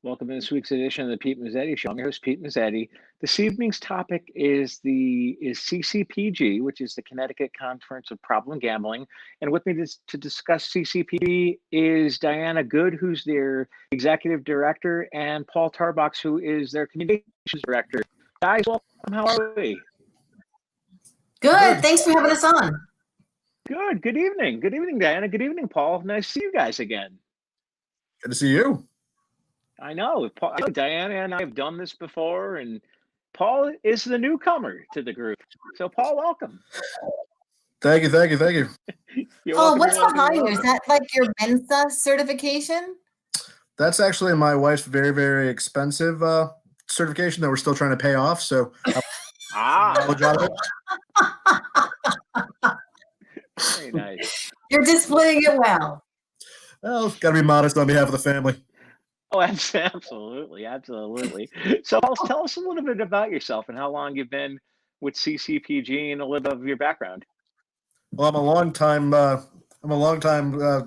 Welcome to this week's edition of the Pete Mezzetti Show. I'm your host, Pete Mezzetti. This evening's topic is CCPG, which is the Connecticut Conference of Problem Gambling. And with me to discuss CCPG is Dianna Goode, who's their executive director, and Paul Tarbox, who is their communications director. Guys, welcome. How are we? Good. Thanks for having us on. Good. Good evening. Good evening, Dianna. Good evening, Paul. Nice to see you guys again. Good to see you. I know. Dianna and I have done this before, and Paul is the newcomer to the group. So, Paul, welcome. Thank you. Oh, what's behind you? Is that like your Mensa certification? That's actually my wife's very, very expensive certification that we're still trying to pay off. So, Very nice. You're displaying it well. Well, got to be modest on behalf of the family. Oh, absolutely. So, Paul, tell us a little bit about yourself and how long you've been with CCPG and a little bit of your background. Well, I'm a long time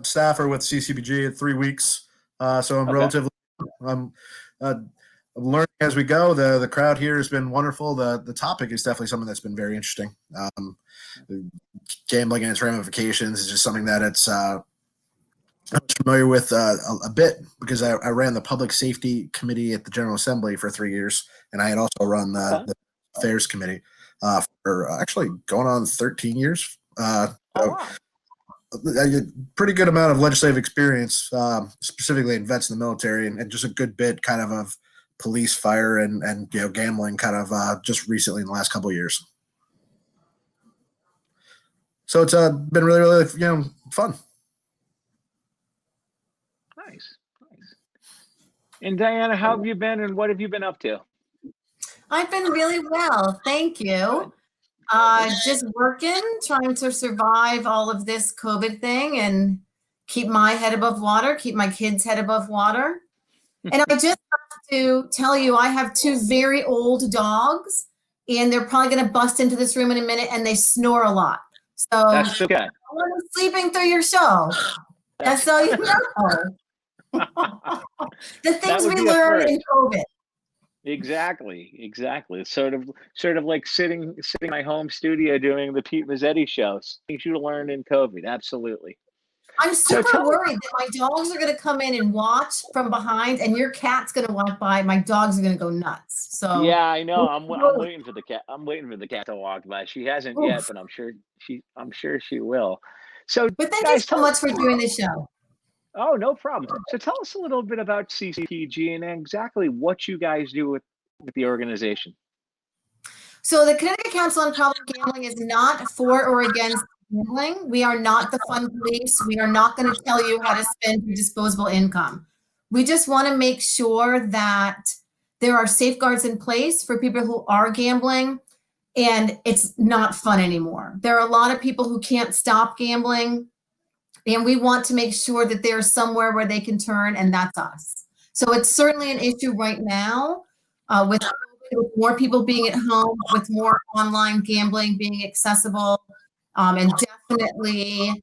staffer with CCPG at 3 weeks. So I'm relatively I'm learning as we go. The crowd here has been wonderful. The topic is definitely something that's been very interesting. Gambling and its ramifications is just something that I was familiar with a bit because I ran the Public Safety Committee at the General Assembly for 3 years, and I had also run the Affairs Committee for actually going on 13 years. A pretty good amount of legislative experience, specifically in vets in the military, and just a good bit kind of police, fire, and gambling kind of just recently in the last couple of years. So it's been really fun. Nice. And Dianna, how have you been and what have you been up to? I've been really well. Thank you. Just working, trying to survive all of this COVID thing and keep my head above water, keep my kids' head above water. And I just have to tell you, I have 2 very old dogs, and they're probably going to bust into this room in a minute, and they snore a lot. So That's okay. I'm sleeping through your show. That's so you know. The things we learn in COVID. Exactly. It's sort of like sitting in my home studio doing the Pete Mezzetti show. Things you learn in COVID. Absolutely. I'm super worried that my dogs are going to come in and watch from behind, and your cat's going to walk by. My dogs are going to go nuts. So yeah, I know. I'm waiting for the cat. I'm waiting for the cat to walk by. She hasn't yet, but I'm sure she will. So, but thank you so much for doing this show. Oh, no problem. So tell us a little bit about CCPG and exactly what you guys do with the organization. So the Connecticut Council on Problem Gambling is not for or against gambling. We are not the fun police. We are not going to tell you how to spend your disposable income. We just want to make sure that there are safeguards in place for people who are gambling and it's not fun anymore. There are a lot of people who can't stop gambling. And we want to make sure that there's somewhere where they can turn, and that's us. So it's certainly an issue right now with more people being at home, with more online gambling being accessible, and definitely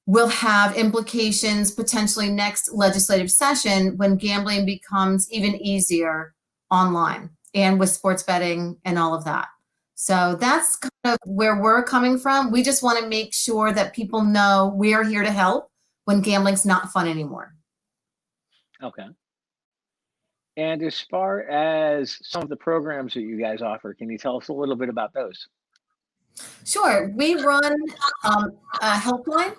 will have implications potentially next legislative session when gambling becomes even easier online and with sports betting and all of that. So that's kind of where we're coming from. We just want to make sure that people know we're here to help when gambling's not fun anymore. Okay. And as far as some of the programs that you guys offer, can you tell us a little bit about those? Sure. We run a helpline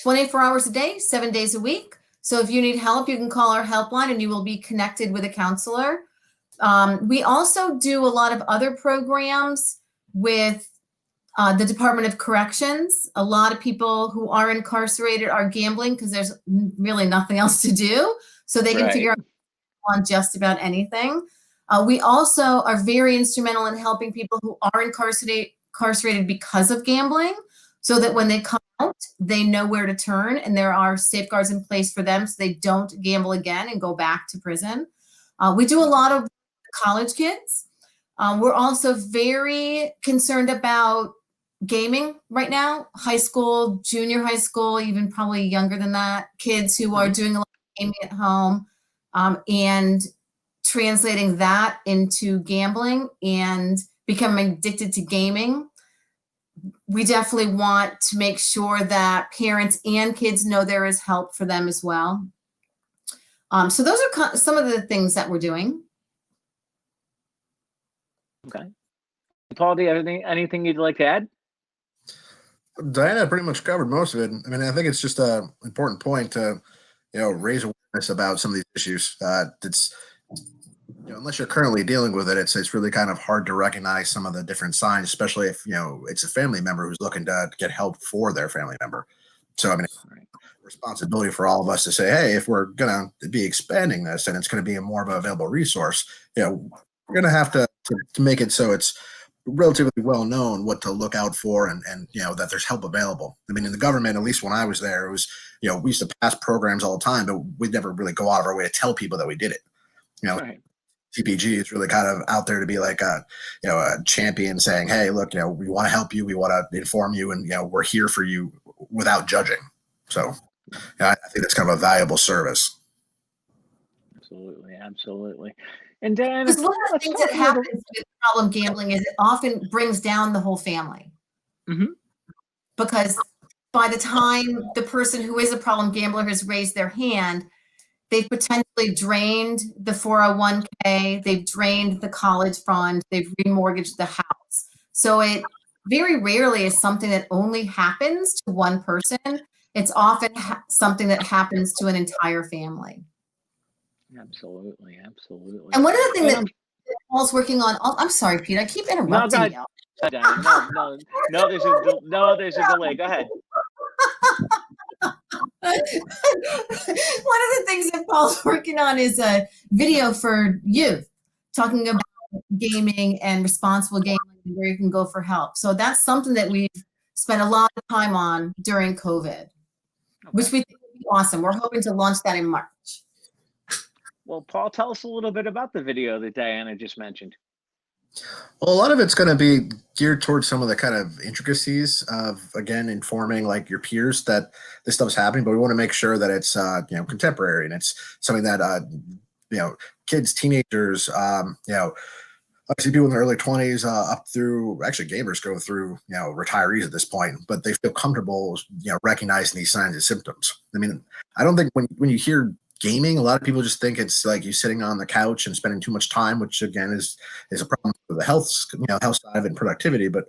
24 hours a day, 7 days a week. So if you need help, you can call our helpline and you will be connected with a counselor. We also do a lot of other programs with the Department of Corrections. A lot of people who are incarcerated are gambling because there's really nothing else to do. So they can figure out on just about anything. We also are very instrumental in helping people who are incarcerated because of gambling so that when they come out, they know where to turn and there are safeguards in place for them so they don't gamble again and go back to prison. We do a lot of college kids. We're also very concerned about gaming right now, high school, junior high school, even probably younger than that, kids who are doing a lot of gaming at home. and translating that into gambling and becoming addicted to gaming. We definitely want to make sure that parents and kids know there is help for them as well. So those are some of the things that we're doing. Okay. Paul, do you have anything you'd like to add? Diana pretty much covered most of it. I mean, I think it's just an important point to, raise awareness about some of these issues. It's, unless you're currently dealing with it, it's really kind of hard to recognize some of the different signs, especially if, it's a family member who's looking to get help for their family member. So, I mean, it's responsibility for all of us to say, hey, if we're going to be expanding this and it's going to be a more of an available resource, we're going to have to make it so it's relatively well known what to look out for and that there's help available. I mean, in the government, at least when I was there, it was, we used to pass programs all the time, but we'd never really go out of our way to tell people that we did it. Right. TPG is really kind of out there to be like a champion saying, hey, look, we want to help you. We want to inform you and, we're here for you without judging. So I think that's kind of a valuable service. Absolutely. Absolutely. And Dan, because one of the things that happens with problem gambling is it often brings down the whole family. Mm-hmm. Because by the time the person who is a problem gambler has raised their hand, they've potentially drained the 401k, they've drained the college fund, they've remortgaged the house. So it very rarely is something that only happens to one person. It's often something that happens to an entire family. Absolutely, absolutely. And one of the things that Paul's working on, I'm sorry, Pete, I keep interrupting you. No, there's a delay. Go ahead. One of the things that Paul's working on is a video for youth talking about gaming and responsible gaming and where you can go for help. So that's something that we've spent a lot of time on during COVID, which we think would be awesome. We're hoping to launch that in March. Well, Paul, tell us a little bit about the video that Diana just mentioned. Well, a lot of it's going to be geared towards some of the kind of intricacies of, again, informing like your peers that this stuff's happening, but we want to make sure that it's, contemporary and it's something that, kids, teenagers, obviously people in their early 20s up through, actually gamers go through, retirees at this point, but they feel comfortable, recognizing these signs and symptoms. I mean, I don't think when you hear gaming, a lot of people just think it's like you sitting on the couch and spending too much time, which again is a problem for the health side of it and productivity. But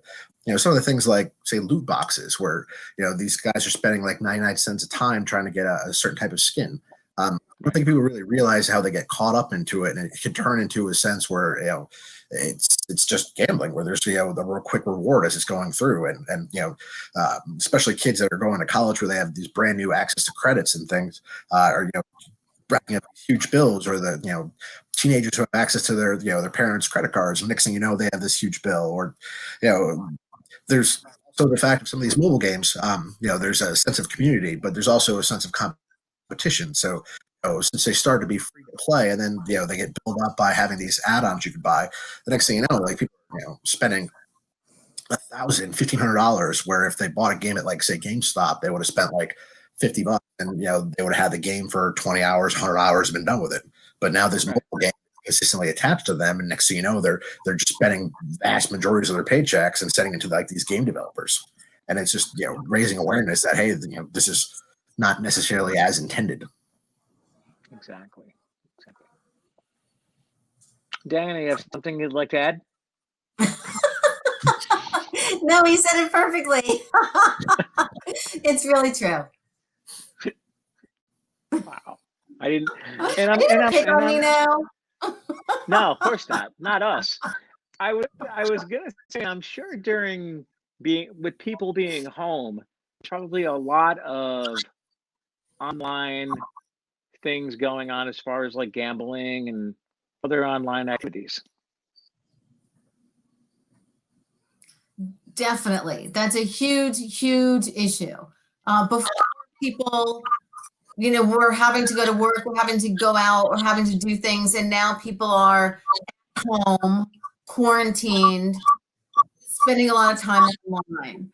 some of the things like say loot boxes, where these guys are spending like 99 cents a time trying to get a certain type of skin. I don't think people really realize how they get caught up into it, and it can turn into a sense where it's just gambling, where there's the real quick reward as it's going through, and especially kids that are going to college where they have these brand new access to credits and things, or racking up huge bills, or the teenagers who have access to their their parents' credit cards, and next thing you know they have this huge bill, or there's also the fact of some of these mobile games, there's a sense of community, but there's also a sense of competition. So since they start to be free to play, and then they get built up by having these add-ons you could buy, the next thing you know, like people spending $1,000, $1,500, where if they bought a game at like say GameStop, they would have spent like $50, and they would have had the game for 20 hours, 100 hours, and been done with it. But now this mobile game is consistently attached to them, and next thing you know, they're just spending vast majorities of their paychecks and sending it to like these game developers, and it's just raising awareness that hey, this is not necessarily as intended. Exactly. Diana, you have something you'd like to add? No, he said it perfectly. It's really true. Wow. I didn't. Pick on me now. No, of course not. Not us. I was gonna say, I'm sure during with people being home, probably a lot of online things going on as far as like gambling and other online activities. Definitely. That's a huge, huge issue. Before people, we're having to go to work, we're having to go out, we're having to do things, and now people are at home, quarantined, spending a lot of time online.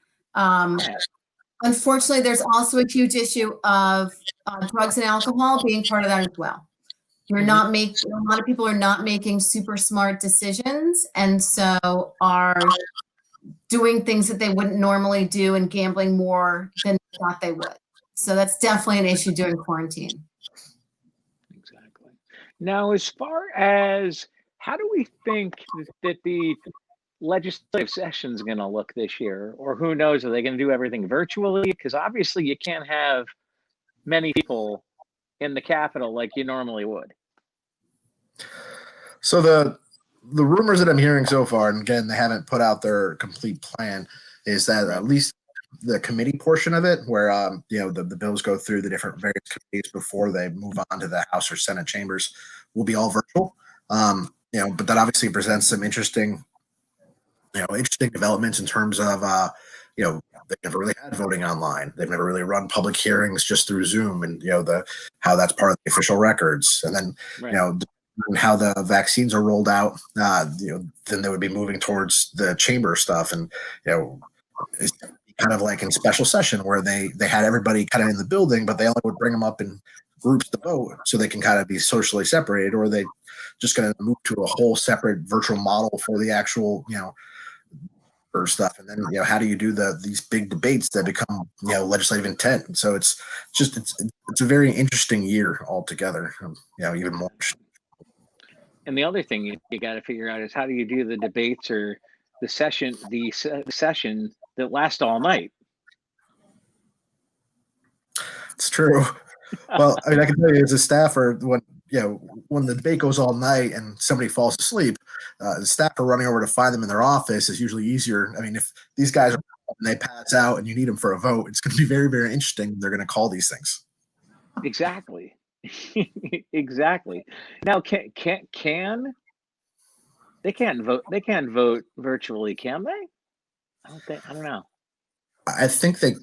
Unfortunately, there's also a huge issue of drugs and alcohol being part of that as well. We're not making, a lot of people are not making super smart decisions, and so are doing things that they wouldn't normally do and gambling more than they thought they would. So that's definitely an issue during quarantine. Exactly. Now, as far as how do we think that the legislative session is going to look this year, or who knows, are they going to do everything virtually? Because obviously you can't have many people in the Capitol like you normally would. So the rumors that I'm hearing so far, and again, they haven't put out their complete plan, is that at least the committee portion of it, where the bills go through the different various committees before they move on to the House or Senate chambers, will be all virtual. But that obviously presents some interesting developments in terms of they've never really had voting online. They've never really run public hearings just through Zoom, and how that's part of the official records. And then and how the vaccines are rolled out, then they would be moving towards the chamber stuff, and it's kind of like in special session where they had everybody kind of in the building, but they only would bring them up in groups to vote so they can kind of be socially separated, or they just going to move to a whole separate virtual model for the actual or stuff. And then how do you do these big debates that become legislative intent? So it's a very interesting year altogether. Even more. And the other thing you got to figure out is how do you do the debates or the session that lasts all night? It's true. Well, I mean, I can tell you as a staffer, when the debate goes all night and somebody falls asleep, the staff are running over to find them in their office is usually easier. I mean, if these guys and they pass out and you need them for a vote, it's going to be very, very interesting. They're going to call these things. Exactly. Exactly. Now, can they can't vote? They can't vote virtually, can they? I don't know. I think they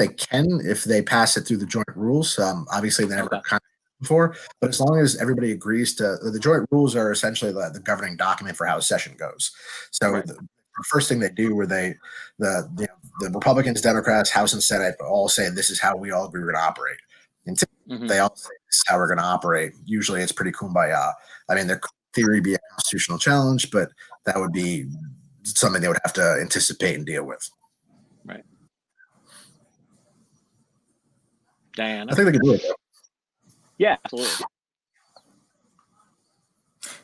can if they pass it through the joint rules. Obviously, they never kind of before, but as long as everybody agrees to the joint rules are essentially the governing document for how a session goes. So the first thing they do, where the Republicans, Democrats, House and Senate all say this is how we all agree we're going to operate. And they all say this is how we're going to operate. Usually, it's pretty kumbaya. I mean, there could in theory be a constitutional challenge, but that would be something they would have to anticipate and deal with. Right. Dianna? I think they could do it. Yeah, absolutely.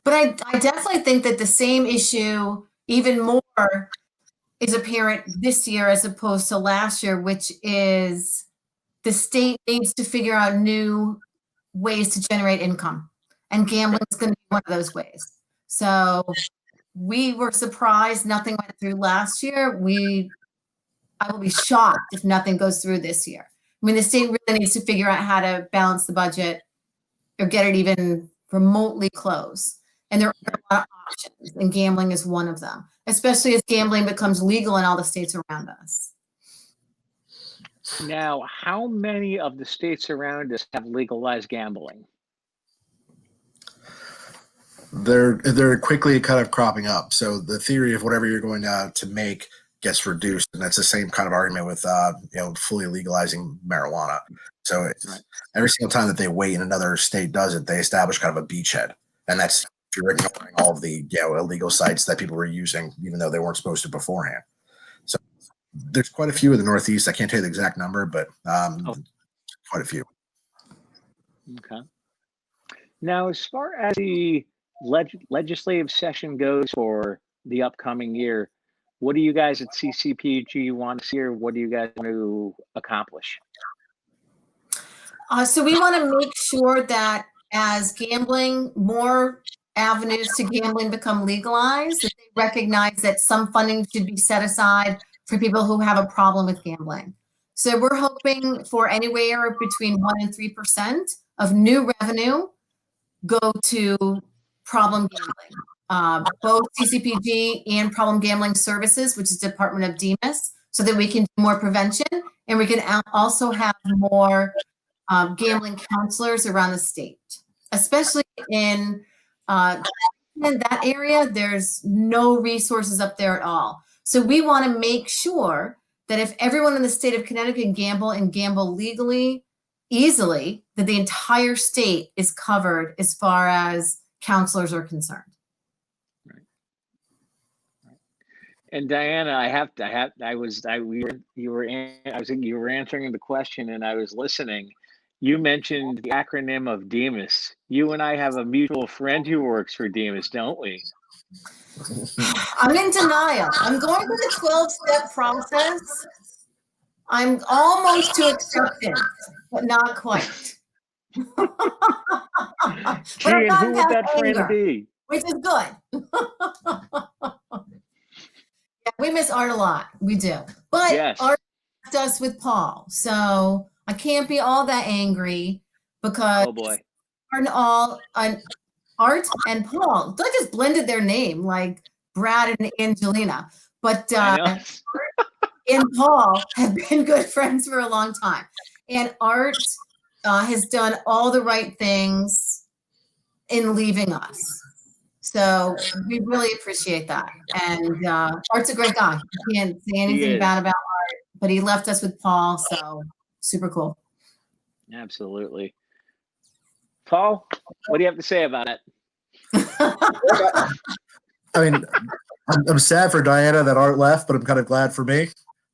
But I definitely think that the same issue, even more, is apparent this year as opposed to last year, which is the state needs to figure out new ways to generate income. And gambling is going to be one of those ways. So we were surprised nothing went through last year. I will be shocked if nothing goes through this year. I mean, the state really needs to figure out how to balance the budget or get it even remotely close. And there are a lot of options, and gambling is one of them, especially as gambling becomes legal in all the states around us. Now, how many of the states around us have legalized gambling? They're quickly kind of cropping up. So the theory of whatever you're going to make gets reduced, and that's the same kind of argument with fully legalizing marijuana. So every single time that they wait and another state does it, they establish kind of a beachhead, and that's if you're ignoring all of the illegal sites that people were using, even though they weren't supposed to beforehand. So there's quite a few in the Northeast. I can't tell you the exact number, but quite a few. Okay. Now, as far as the legislative session goes for the upcoming year, what do you guys at CCPG want to see, or what do you guys want to accomplish? So we want to make sure that as more avenues to gambling become legalized, that they recognize that some funding should be set aside for people who have a problem with gambling. So we're hoping for anywhere between 1% and 3% of new revenue go to problem gambling. Both CCPG and Problem Gambling Services, which is Department of DEMIS, so that we can do more prevention, and we can also have more gambling counselors around the state, especially in that area. There's no resources up there at all. So we want to make sure that if everyone in the state of Connecticut can gamble and gamble legally easily that the entire state is covered as far as counselors are concerned. And Dianna, you were answering the question and I was listening. You mentioned the acronym of DEMIS. You and I have a mutual friend who works for DEMIS, don't we? I'm in denial. I'm going through the 12-step process. I'm almost to acceptance, but not quite. But Gee, I'm and not who would that anger, friend be? which is good. Yeah, we miss Art a lot. We do. But Yes. Art left us with Paul. So I can't be all that angry because Oh boy. Art and Paul, they just blended their name like Brad and Angelina. But I know. Art and Paul have been good friends for a long time. And Art has done all the right things in leaving us. So we really appreciate that. And Art's a great guy. You can't say anything bad about Art, but he left us with Paul. So super cool. Absolutely. Paul, what do you have to say about it? I mean, I'm sad for Dianna that Art left, but I'm kind of glad for me.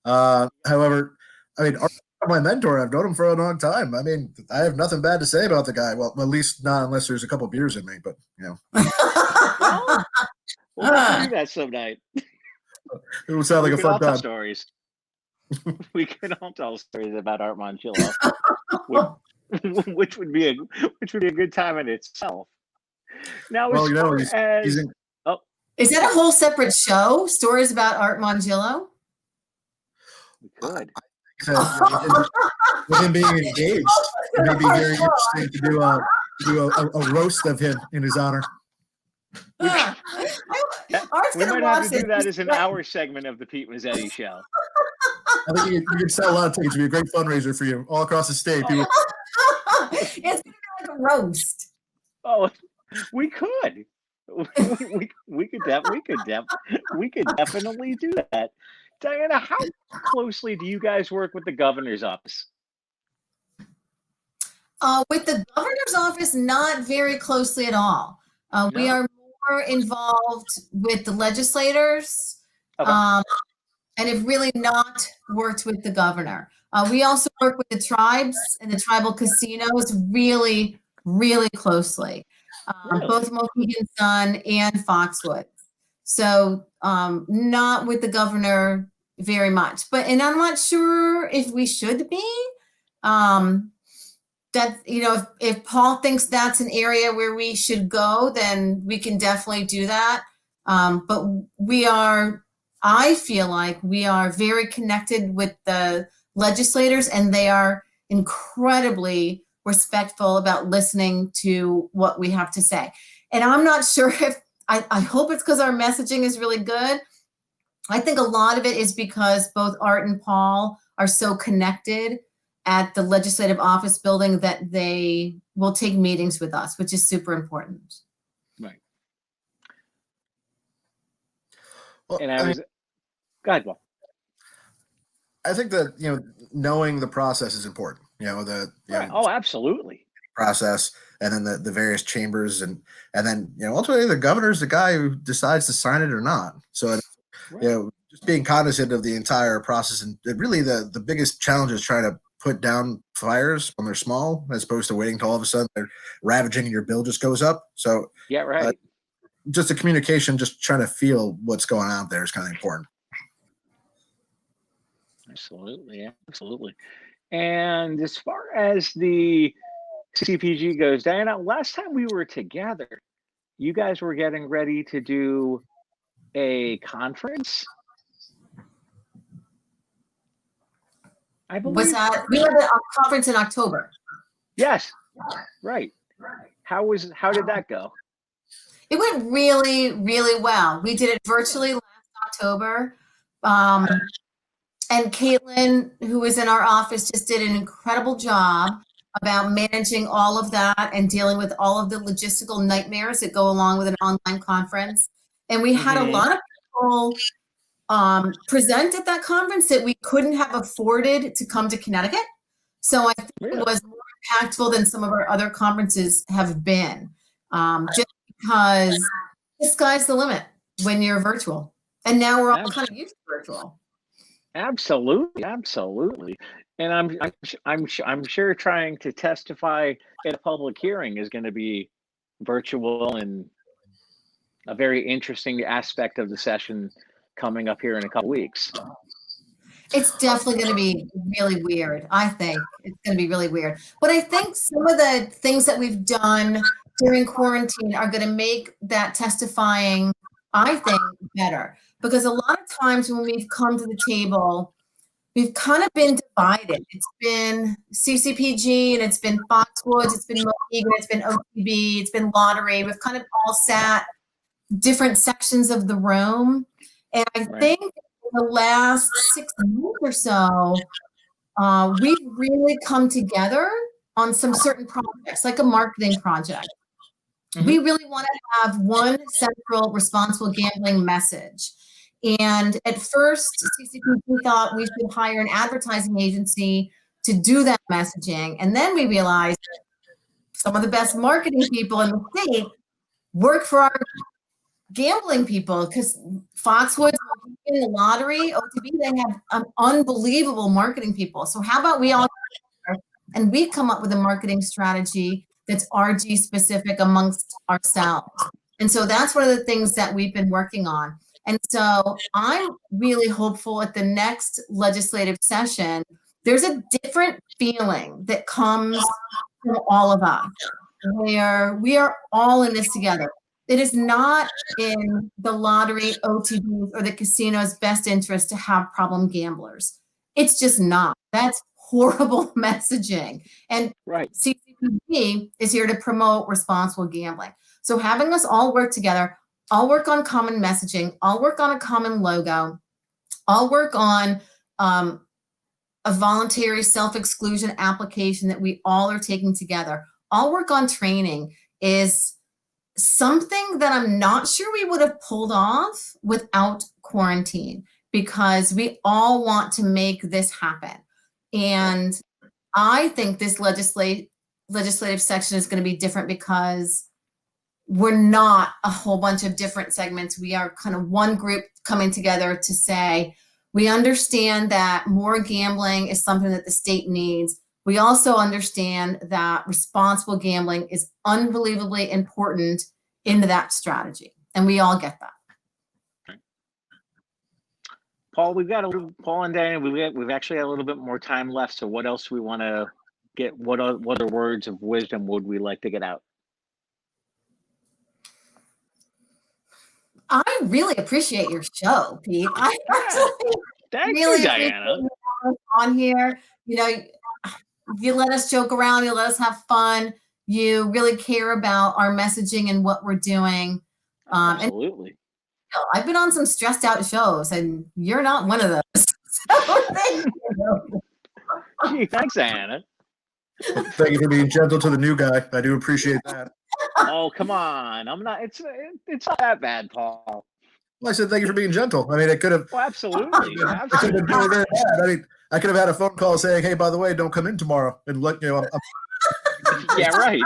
However, I mean, Art's my mentor. I've known him for a long time. I mean, I have nothing bad to say about the guy. Well, at least not unless there's a couple beers in me, but you know. We'll do that some night. It would sound like a fun time. Stories. We can all tell stories about Art Mongillo, which would be a good time in itself. Now, well, you know, is that a whole separate show? Stories about Art Mongillo? We could. With him being engaged, it may be very interesting to do a roast of him in his honor. We might have to do that as an hour segment of the Pete Mezzetti show. I think you could sell a lot of tickets. It'd be a great fundraiser for you all across the state. It's gonna be like a roast. Oh, we could. We could definitely do that. Dianna, how closely do you guys work with the governor's office? With the governor's office, not very closely at all. No? We are more involved with the legislators, Okay. and have really not worked with the governor. We also work with the tribes and the tribal casinos really, really closely, both Mohegan Sun and Foxwoods. So not with the governor very much, and I'm not sure if we should be. That, you know, if Paul thinks that's an area where we should go, then we can definitely do that. But I feel like we are very connected with the legislators, and they are incredibly respectful about listening to what we have to say. And I'm not sure if, I hope it's because our messaging is really good. I think a lot of it is because both Art and Paul are so connected at the legislative office building that they will take meetings with us, which is super important. Right. Well, And go ahead, Paul. I think that, you know, knowing the process is important. You know, Oh, absolutely. Process, and then the various chambers, and then, you know, ultimately the governor's the guy who decides to sign it or not. So, you know, just being cognizant of the entire process, and really the biggest challenge is trying to put down fires when they're small, as opposed to waiting till all of a sudden they're ravaging and your bill just goes up. So yeah, right. Just the communication, just trying to feel what's going on there is kind of important. Absolutely, absolutely. And as far as the CPG goes, Dianna, last time we were together, you guys were getting ready to do a conference. I believe. Was that, we had a conference in October. Yes, right. How did that go? It went really, really well. We did it virtually last October. And Caitlin, who was in our office, just did an incredible job about managing all of that and dealing with all of the logistical nightmares that go along with an online conference. And we had a lot of people present at that conference that we couldn't have afforded to come to Connecticut. So I think it was more impactful than some of our other conferences have been, just because the sky's the limit when you're virtual. And now we're all kind of used to virtual. Absolutely, absolutely. And I'm sure trying to testify at a public hearing is going to be virtual, and a very interesting aspect of the session coming up here in a couple weeks. It's definitely going to be really weird. I think it's going to be really weird. But I think some of the things that we've done during quarantine are going to make that testifying, I think, better. Because a lot of times when we've come to the table, we've kind of been divided. It's been CCPG, and it's been Foxwoods, it's been Mohegan, it's been OTB, it's been lottery. We've kind of all sat different sections of the room. And I think the last 6 months or so, we've really come together on some certain projects, like a marketing project. We really want to have one central responsible gambling message. And at first, CCPG thought we should hire an advertising agency to do that messaging. And then we realized some of the best marketing people in the state work for our gambling people, because Foxwoods, in the lottery, OTB, they have unbelievable marketing people. So how about we all and we come up with a marketing strategy that's RG specific amongst ourselves. And so that's one of the things that we've been working on. And so I'm really hopeful at the next legislative session, there's a different feeling that comes from all of us, where we are all in this together. It is not in the lottery, OTB, or the casino's best interest to have problem gamblers. It's just not. That's horrible messaging. And CCPG is here to promote responsible gambling. So having us all work together, all work on common messaging, all work on a common logo, all work on a voluntary self-exclusion application that we all are taking together, all work on training is something that I'm not sure we would have pulled off without quarantine, because we all want to make this happen. And I think this legislative section is going to be different because we're not a whole bunch of different segments. We are kind of one group coming together to say, we understand that more gambling is something that the state needs. We also understand that responsible gambling is unbelievably important into that strategy. And we all get that. Paul, Paul and Dianna, we've actually got a little bit more time left. So what else do we want to get? What other words of wisdom would we like to get out? I really appreciate your show, Pete. I Thank really you, Dianna. On here, you know, you let us joke around, you let us have fun. You really care about our messaging and what we're doing. Absolutely. And, you know, I've been on some stressed out shows, and you're not one of those. So thank you. Gee, thanks, Dianna. Thank you for being gentle to the new guy. I do appreciate that. Oh, come on. I'm not, it's not that bad, Paul. Well, I said thank you for being gentle. I mean, it could have. Well, absolutely. It could have been very, very bad. I mean, I could have had a phone call saying, "Hey, by the way, don't come in tomorrow," and let you know. Yeah, right.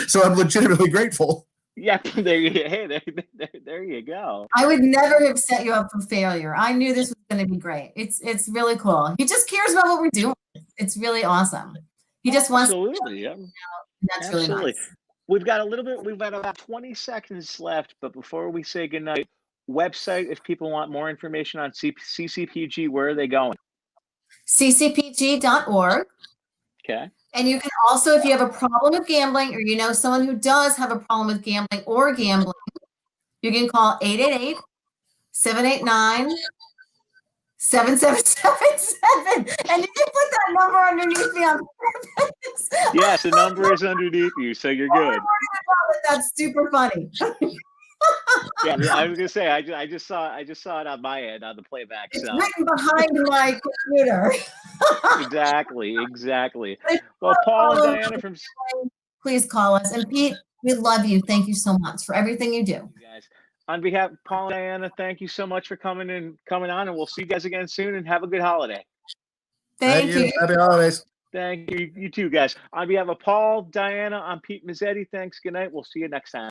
So I'm legitimately grateful. Yeah, there you go. I would never have set you up for failure. I knew this was going to be great. It's really cool. He just cares about what we're doing. It's really awesome. He just wants absolutely. Yeah. That's absolutely. Really nice. We've got about 20 seconds left, but before we say goodnight, website, if people want more information on CCPG, where are they going? ccpg.org. Okay. And you can also, if you have a problem with gambling, or you know someone who does have a problem with gambling or gambling, you can call 888-789-7777. And you can put that number underneath me on purpose. Yes, the number is underneath you, so you're good. That's super funny. Yeah, I was gonna say I just saw it on my end on the playback. It's so written behind my computer. Exactly. Well, Paul and Dianna from please call us. And Pete, we love you. Thank you so much for everything you do. You guys. On behalf of Paul and Dianna, thank you so much for coming on, and we'll see you guys again soon, and have a good holiday. Thank you. Happy holidays. Thank you. You too, guys. On behalf of Paul, Diana, I'm Pete Mezzetti. Thanks. Good night. We'll see you next time.